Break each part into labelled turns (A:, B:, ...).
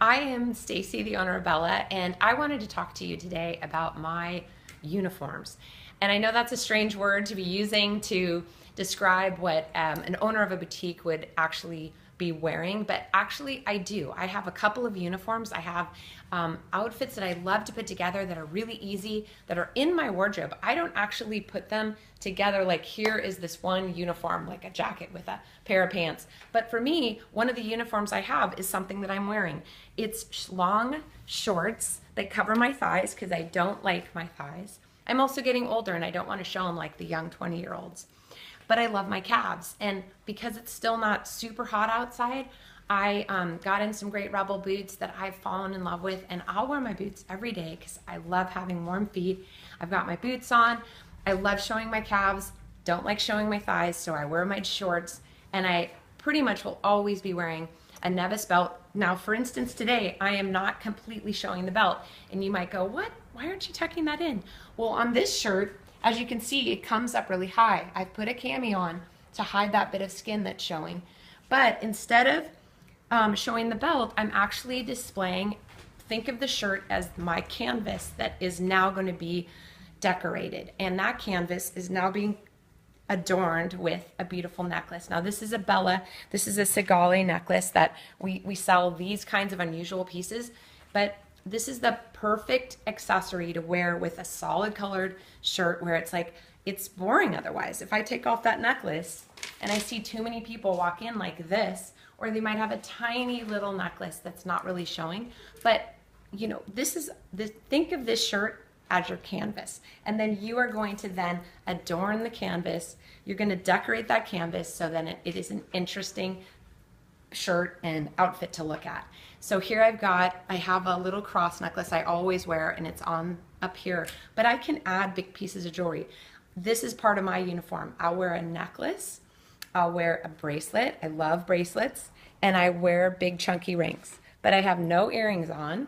A: I am Stacey, the owner of Bella, and I wanted to talk to you today about my uniforms. And I know that's a strange word to be using to describe what an owner of a boutique would actually be wearing, but actually I do. I have a couple of uniforms. I have outfits that I love to put together that are really easy, that are in my wardrobe. I don't actually put them together like here is this one uniform, like a jacket with a pair of pants. But for me, one of the uniforms I have is something that I'm wearing. It's long shorts that cover my thighs because I don't like my thighs. I'm also getting older and I don't want to show them like the young 20-year-olds. But I love my calves. And because it's still not super hot outside, I got in some great Rebel boots that I've fallen in love with, and I'll wear my boots every day because I love having warm feet. I've got my boots on. I love showing my calves, don't like showing my thighs, so I wear my shorts, and I pretty much will always be wearing a Nevis belt. Now, for instance, today I am not completely showing the belt, and you might go, what? Why aren't you tucking that in? Well, on this shirt, as you can see, it comes up really high. I've put a cami on to hide that bit of skin that's showing. But instead of showing the belt, I'm actually displaying, think of the shirt as my canvas that is now going to be decorated. And that canvas is now being adorned with a beautiful necklace. Now this is a Bella, this is a Segale necklace that we sell these kinds of unusual pieces, but this is the perfect accessory to wear with a solid colored shirt where it's like, it's boring otherwise. If I take off that necklace and I see too many people walk in like this, or they might have a tiny little necklace that's not really showing, but you know, think of this shirt as your canvas, and then you are going to then adorn the canvas. You're going to decorate that canvas so then it is an interesting shirt and outfit to look at. So here I have a little cross necklace I always wear, and it's on up here, but I can add big pieces of jewelry. This is part of my uniform. I'll wear a necklace, I'll wear a bracelet, I love bracelets, and I wear big chunky rings, but I have no earrings on.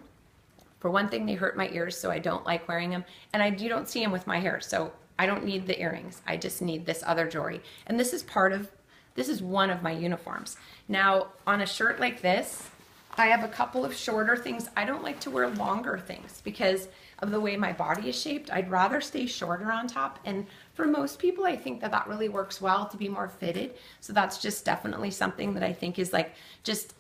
A: For one thing, they hurt my ears, so I don't like wearing them, and you don't see them with my hair, so I don't need the earrings. I just need this other jewelry, and this is one of my uniforms. Now, on a shirt like this, I have a couple of shorter things. I don't like to wear longer things because of the way my body is shaped. I'd rather stay shorter on top, and for most people, I think that really works well to be more fitted. So that's just definitely something that I think is like just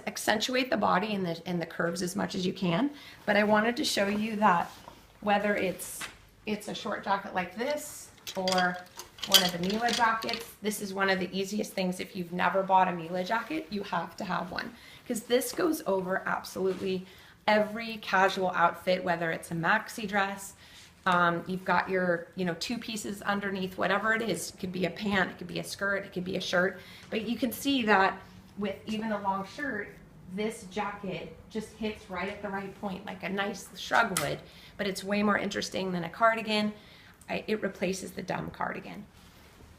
A: accentuate the body and the curves as much as you can. But I wanted to show you that whether it's a short jacket like this or one of the Mila jackets, this is one of the easiest things. If you've never bought a Mila jacket, you have to have one because this goes over absolutely every casual outfit, whether it's a maxi dress, you've got your, two pieces underneath, whatever it is. It could be a pant, it could be a skirt, it could be a shirt, but you can see that with even a long shirt, this jacket just hits right at the right point, like a nice shrug would, but it's way more interesting than a cardigan. It replaces the dumb cardigan.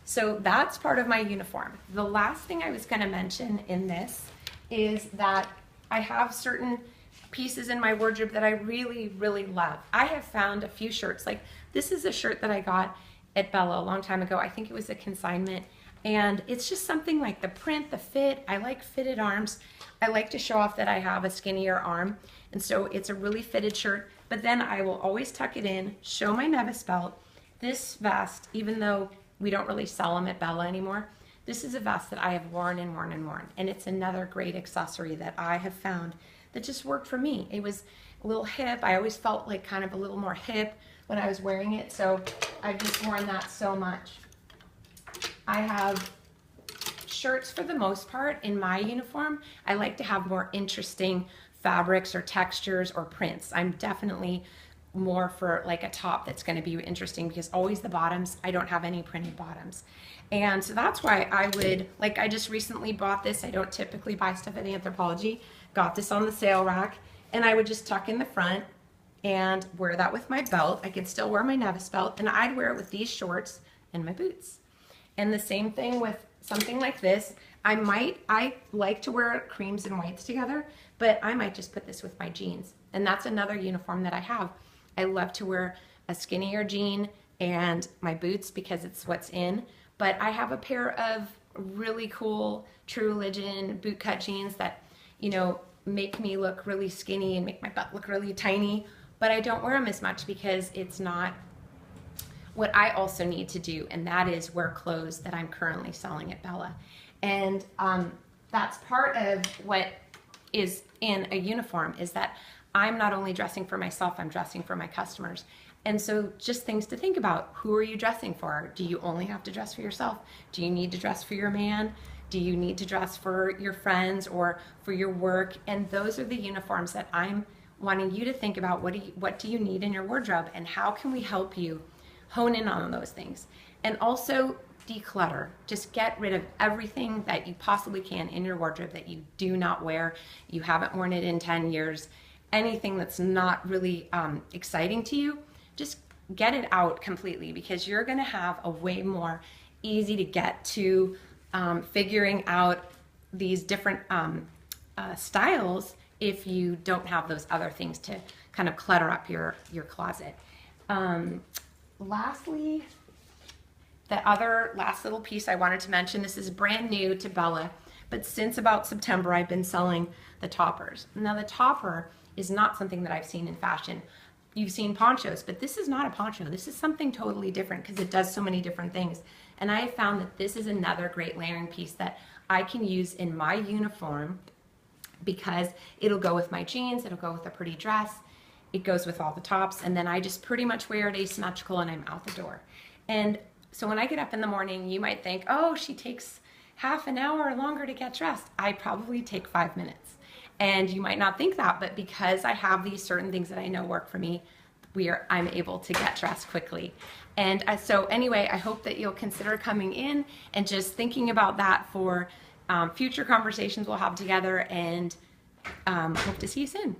A: So that's part of my uniform. The last thing I was going to mention in this is that I have certain pieces in my wardrobe that I really, really love. I have found a few shirts, like this is a shirt that I got at Bella a long time ago. I think it was a consignment, and it's just something like the print, the fit. I like fitted arms. I like to show off that I have a skinnier arm, and so it's a really fitted shirt, but then I will always tuck it in, show my Nevis belt. This vest, even though we don't really sell them at Bella anymore, this is a vest that I have worn and worn and worn, and it's another great accessory that I have found that just worked for me. It was a little hip. I always felt like kind of a little more hip when I was wearing it, so I've just worn that so much. I have shirts for the most part in my uniform. I like to have more interesting fabrics or textures or prints. I'm definitely more for like a top that's going to be interesting because always the bottoms, I don't have any printed bottoms. And so that's why I just recently bought this. I don't typically buy stuff at Anthropologie. Got this on the sale rack, and I would just tuck in the front and wear that with my belt. I could still wear my Nevis belt, and I'd wear it with these shorts and my boots. And the same thing with something like this. I like to wear creams and whites together, but I might just put this with my jeans. And that's another uniform that I have. I love to wear a skinnier jean and my boots because it's what's in, but I have a pair of really cool True Religion bootcut jeans that, make me look really skinny and make my butt look really tiny, but I don't wear them as much because it's not what I also need to do, and that is wear clothes that I'm currently selling at Bella. And that's part of what is in a uniform, is that I'm not only dressing for myself, I'm dressing for my customers. And so just things to think about. Who are you dressing for? Do you only have to dress for yourself? Do you need to dress for your man? Do you need to dress for your friends or for your work? And those are the uniforms that I'm wanting you to think about. What do you need in your wardrobe, and how can we help you hone in on those things? And also declutter. Just get rid of everything that you possibly can in your wardrobe that you do not wear. You haven't worn it in 10 years. Anything that's not really exciting to you, just get it out completely, because you're going to have a way more easy to get to figuring out these different styles if you don't have those other things to kind of clutter up your closet. Lastly, the other last little piece I wanted to mention, this is brand new to Bella, but since about September I've been selling the toppers. Now the topper is not something that I've seen in fashion. You've seen ponchos, but this is not a poncho. This is something totally different because it does so many different things. And I have found that this is another great layering piece that I can use in my uniform, because it'll go with my jeans, it'll go with a pretty dress, it goes with all the tops, and then I just pretty much wear it asymmetrical and I'm out the door. And so when I get up in the morning, you might think, oh, she takes half an hour longer to get dressed. I probably take 5 minutes. And you might not think that, but because I have these certain things that I know work for me, I'm able to get dressed quickly. And so anyway, I hope that you'll consider coming in and just thinking about that for future conversations we'll have together, and hope to see you soon.